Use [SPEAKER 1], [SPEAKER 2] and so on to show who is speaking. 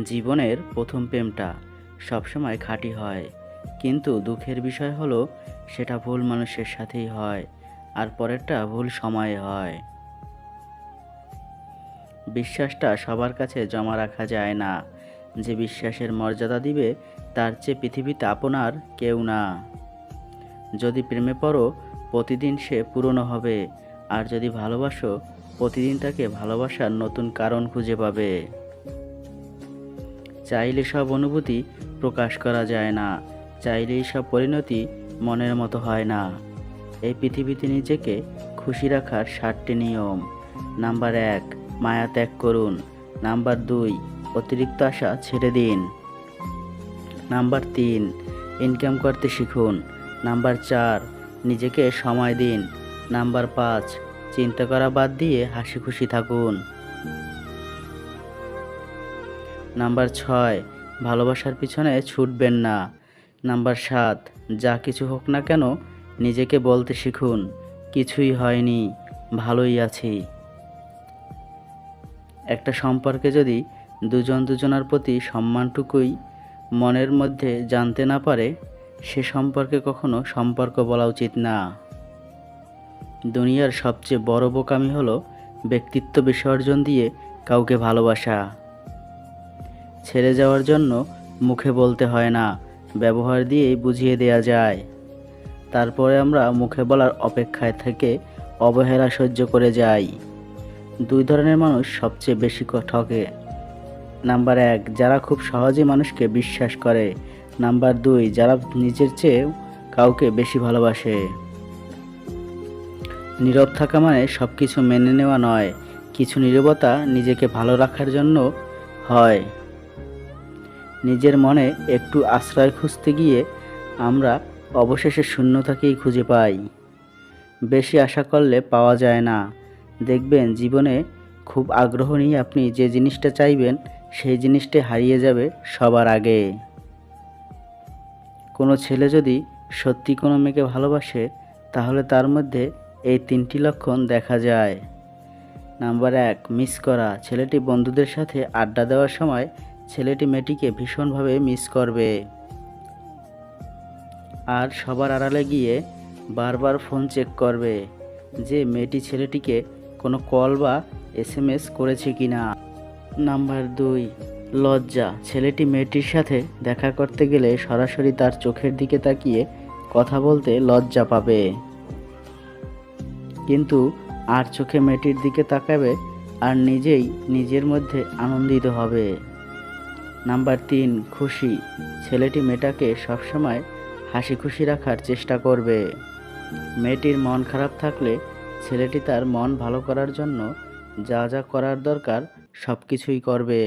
[SPEAKER 1] জীবনের প্রথম প্রেমটা সবসময় খাঁটি হয়, কিন্তু দুঃখের বিষয় হলো সেটা ভুল মানুষের সাথেই হয়, আর পরেরটা ভুল সময়ে হয়। বিশ্বাসটা সবার কাছে জমা রাখা যায় না। যে বিশ্বাসের মর্যাদা দিবে তার চেয়ে পৃথিবীতে আপনার কেউ না। যদি প্রেমে পড়ো প্রতিদিন সে পুরনো হবে, আর যদি ভালোবাসো প্রতিদিন তাকে ভালোবাসার নতুন কারণ খুঁজে পাবে। চাইলে সব অনুভূতি প্রকাশ করা যায় না, চাইলেই সব পরিণতি মনের মতো হয় না। এই পৃথিবীতে নিজেকে খুশি রাখার 7টি নিয়ম। নাম্বার 1, মায়া ত্যাগ করুন। নাম্বার 2, অতিরিক্ত আশা ছেড়ে দিন। নাম্বার 3, ইনকাম করতে শিখুন। নাম্বার 4, নিজেকে সময় দিন। নাম্বার 5, চিন্তা করা বাদ দিয়ে হাসি খুশি থাকুন। নাম্বার 6, ভালোবাসার পিছনে ছুটবেন না। নাম্বার 7, যা কিছু হোক না কেন নিজেকে বলতে শিখুন, কিছুই হয়নি, ভালোই আছি। একটা সম্পর্কে যদি দুজন দুজনার প্রতি সম্মানটুকুই মনের মধ্যে জানতে না পারে, সে সম্পর্কে কখনো সম্পর্ক বলা উচিত না। দুনিয়ার সবচেয়ে বড় বোকামি হলো ব্যক্তিত্ব বিসর্জন দিয়ে কাউকে ভালোবাসা। ছেড়ে যাওয়ার জন্য মুখে বলতে হয় না, ব্যবহার দিয়েই বুঝিয়ে দেয়া যায়। তারপরে আমরা মুখে বলার অপেক্ষায় থেকে অবহেলা সহ্য করে যাই। 2 ধরনের মানুষ সবচেয়ে বেশি ঠকে। নাম্বার 1, যারা খুব সহজে মানুষকে বিশ্বাস করে। নাম্বার 2, যারা নিজের চেয়েও কাউকে বেশি ভালোবাসে। নীরব থাকা মানে সব কিছু মেনে নেওয়া নয়, কিছু নীরবতা নিজেকে ভালো রাখার জন্য হয়। নিজের মনে একটু আশ্রয় খুঁজতে গিয়ে আমরা অবশেষে শূন্যতাকেই খুঁজে পাই। বেশি আশা করলে পাওয়া যায় না। দেখবেন জীবনে খুব আগ্রহ নিয়ে আপনি যে জিনিসটা চাইবেন সেই জিনিসটাই হারিয়ে যাবে সবার আগে। কোনো ছেলে যদি সত্যি কোনো মেয়েকে ভালোবাসে, তাহলে তার মধ্যে এই 3টি লক্ষণ দেখা যায়। নাম্বার 1, মিস করা। ছেলেটি বন্ধুদের সাথে আড্ডা দেওয়ার সময় ছেলেটি মেয়েটিকে ভীষণভাবে মিস করবে, আর সবার আড়ালে গিয়ে বারবার ফোন চেক করবে যে মেয়েটি ছেলেটিকে কোনো কল বা SMS করেছে কিনা। নাম্বার 2, লজ্জা। ছেলেটি মেয়েটির সাথে দেখা করতে গেলে সরাসরি তার চোখের দিকে তাকিয়ে কথা বলতে লজ্জা পাবে, কিন্তু আর চোখে মেয়েটির দিকে তাকাবে আর নিজেই নিজের মধ্যে আনন্দিত হবে। নাম্বার 3, খুশি। ছেলেটি মেয়েটাকে সবসময় হাসি খুশি রাখার চেষ্টা করবে। মেয়েটির মন খারাপ থাকলে ছেলেটি তার মন ভালো করার জন্য যা যা করার দরকার সব কিছুই করবে।